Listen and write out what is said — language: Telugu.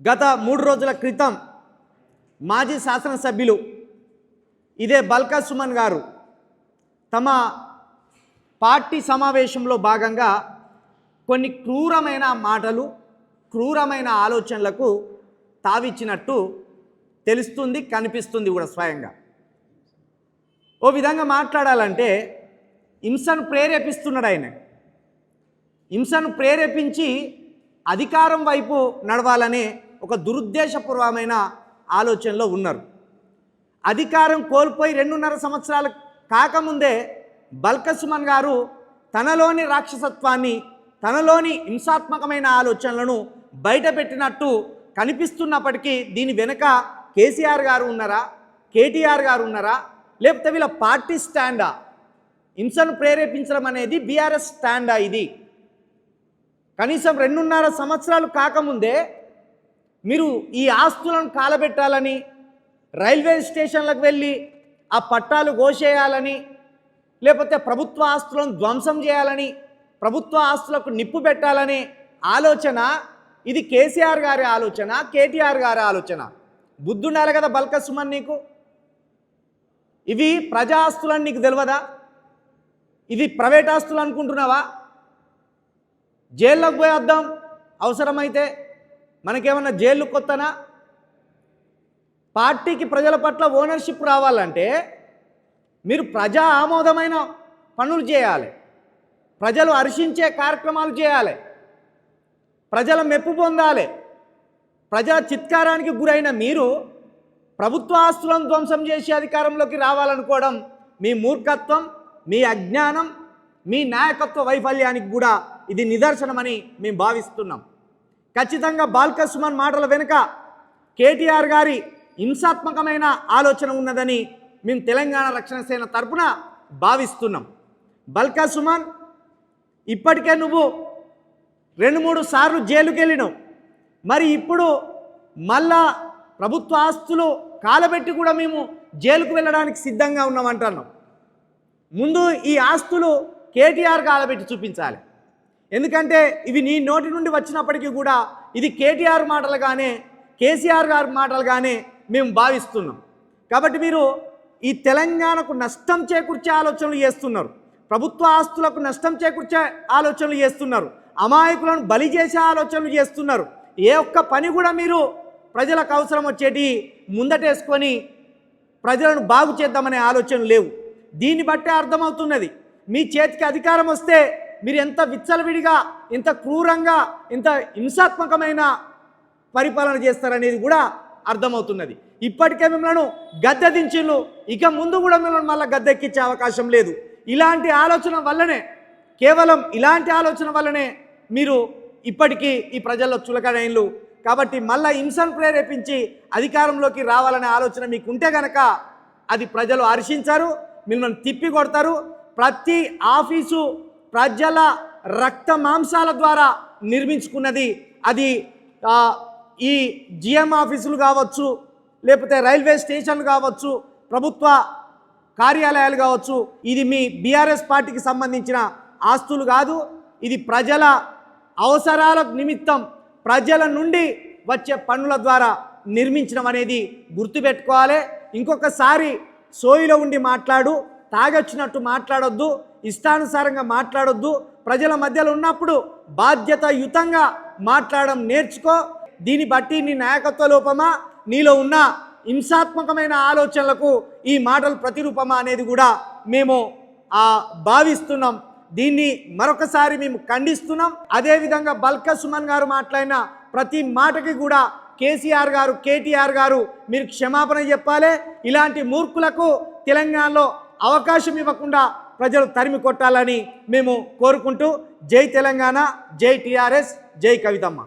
గత 3 రోజుల క్రితం మాజీ శాసనసభ్యులు ఇదే బల్కా సుమన్ గారు తమ పార్టీ సమావేశంలో భాగంగా కొన్ని క్రూరమైన మాటలు క్రూరమైన ఆలోచనలకు తావిచ్చినట్టు తెలుస్తుంది, కనిపిస్తుంది కూడా స్వయంగా. ఓ విధంగా మాట్లాడాలంటే హింసను ప్రేరేపిస్తున్నాడు ఆయన. హింసను ప్రేరేపించి అధికారం వైపు నడవాలనే ఒక దురుద్దేశపూర్వమైన ఆలోచనలో ఉన్నారు. అధికారం కోల్పోయి 2.5 సంవత్సరాలు కాకముందే బల్కా సుమన్ గారు తనలోని రాక్షసత్వాన్ని, తనలోని హింసాత్మకమైన ఆలోచనలను బయటపెట్టినట్టు కనిపిస్తున్నప్పటికీ దీని వెనుక కేసీఆర్ గారు ఉన్నారా, కేటీఆర్ గారు ఉన్నారా, లేకపోతే వీళ్ళ పార్టీ స్టాండా? హింసను ప్రేరేపించడం అనేది బీఆర్ఎస్ స్టాండా? ఇది కనీసం 2.5 సంవత్సరాలు కాకముందే మీరు ఈ ఆస్తులను కాలబెట్టాలని, రైల్వే స్టేషన్లకు వెళ్ళి ఆ పట్టాలు కోసేయాలని, లేకపోతే ప్రభుత్వ ఆస్తులను ధ్వంసం చేయాలని, ప్రభుత్వ ఆస్తులకు నిప్పు పెట్టాలనే ఆలోచన ఇది కేసీఆర్ గారి ఆలోచన, కేటీఆర్ గారి ఆలోచన? బుద్ధి ఉండాలి కదా బల్కా సుమన్ నీకు. ఇవి ప్రజా ఆస్తులని నీకు తెలియదా? ఇది ప్రైవేట్ ఆస్తులు అనుకుంటున్నావా? జైల్లోకి పోయి వద్దాం అవసరమైతే, మనకేమన్నా జైలు కొత్తనా? పార్టీకి ప్రజల పట్ల ఓనర్షిప్ రావాలంటే మీరు ప్రజా ఆమోదమైన పనులు చేయాలి, ప్రజలు హర్షించే కార్యక్రమాలు చేయాలి, ప్రజల మెప్పు పొందాలి. ప్రజల చిత్కారానికి గురైన మీరు ప్రభుత్వ ఆస్తులను ధ్వంసం చేసి అధికారంలోకి రావాలనుకోవడం మీ మూర్ఖత్వం, మీ అజ్ఞానం, మీ నాయకత్వ వైఫల్యానికి కూడా ఇది నిదర్శనమని మేము భావిస్తున్నాం. ఖచ్చితంగా బల్కా సుమన్ మాటల వెనుక కేటీఆర్ గారి హింసాత్మకమైన ఆలోచన ఉన్నదని మేము తెలంగాణ రక్షణ సేన తరపున భావిస్తున్నాం. బల్కా సుమన్, ఇప్పటికే నువ్వు 2-3 సార్లు జైలుకి వెళ్ళినావు. మరి ఇప్పుడు మళ్ళా ప్రభుత్వ ఆస్తులు కాలబెట్టి కూడా మేము జైలుకు వెళ్ళడానికి సిద్ధంగా ఉన్నామంటున్నాం. ముందు ఈ ఆస్తులు కేటీఆర్ కాలబెట్టి చూపించాలి. ఎందుకంటే ఇవి నీ నోటి నుండి వచ్చినప్పటికీ కూడా ఇది కేటీఆర్ మాటలుగానే, కేసీఆర్ గారి మాటలుగానే మేము భావిస్తున్నాం. కాబట్టి మీరు ఈ తెలంగాణకు నష్టం చేకూర్చే ఆలోచనలు చేస్తున్నారు, ప్రభుత్వ ఆస్తులకు నష్టం చేకూర్చే ఆలోచనలు చేస్తున్నారు, అమాయకులను బలి చేసే ఆలోచనలు చేస్తున్నారు. ఏ ఒక్క పని కూడా మీరు ప్రజలకు అవసరం వచ్చేటి ముందటేసుకొని ప్రజలను బాగు చేద్దామనే ఆలోచనలు లేవు. దీన్ని బట్టే అర్థమవుతున్నది మీ చేతికి అధికారం వస్తే మీరు ఎంత విచ్చలవిడిగా, ఎంత క్రూరంగా, ఎంత హింసాత్మకమైన పరిపాలన చేస్తారనేది కూడా అర్థమవుతున్నది. ఇప్పటికే మిమ్మల్ని గద్దె దించిళ్ళు, ఇక ముందు కూడా మిమ్మల్ని మళ్ళీ గద్దెక్కించే అవకాశం లేదు. ఇలాంటి ఆలోచన వల్లనే, కేవలం ఇలాంటి ఆలోచన వల్లనే మీరు ఇప్పటికీ ఈ ప్రజల్లో చులకనైన్లు. కాబట్టి మళ్ళీ హింసను ప్రేరేపించి అధికారంలోకి రావాలనే ఆలోచన మీకు ఉంటే కనుక అది ప్రజలు హర్షించారు, మిమ్మల్ని తిప్పి కొడతారు. ప్రతి ఆఫీసు ప్రజల రక్త మాంసాల ద్వారా నిర్మించుకున్నది. అది ఈ జిఎం ఆఫీసులు కావచ్చు, లేకపోతే రైల్వే స్టేషన్లు కావచ్చు, ప్రభుత్వ కార్యాలయాలు కావచ్చు, ఇది మీ బీఆర్ఎస్ పార్టీకి సంబంధించిన ఆస్తులు కాదు. ఇది ప్రజల అవసరాల నిమిత్తం ప్రజల నుండి వచ్చే పన్నుల ద్వారా నిర్మించడం అనేది గుర్తుపెట్టుకోవాలి. ఇంకొకసారి సోయిలో ఉండి మాట్లాడు, తాగొచ్చినట్టు మాట్లాడొద్దు, ఇష్టానుసారంగా మాట్లాడొద్దు. ప్రజల మధ్యలో ఉన్నప్పుడు బాధ్యతాయుతంగా మాట్లాడడం నేర్చుకో. దీన్ని బట్టి నీ నాయకత్వ లోపమా, నీలో ఉన్న హింసాత్మకమైన ఆలోచనలకు ఈ మాటలు ప్రతిరూపమా అనేది కూడా మేము భావిస్తున్నాం. దీన్ని మరొకసారి మేము ఖండిస్తున్నాం. అదేవిధంగా బల్కా సుమన్ గారు మాట్లాడిన ప్రతి మాటకి కూడా కేసీఆర్ గారు, కేటీఆర్ గారు మీరు క్షమాపణ చెప్పాలి. ఇలాంటి మూర్ఖులకు తెలంగాణలో అవకాశం ఇవ్వకుండా ప్రజలు తరిమి కొట్టాలని మేము కోరుకుంటూ, జై తెలంగాణ, జై టీఆర్ఎస్, జై కవితమ్మ.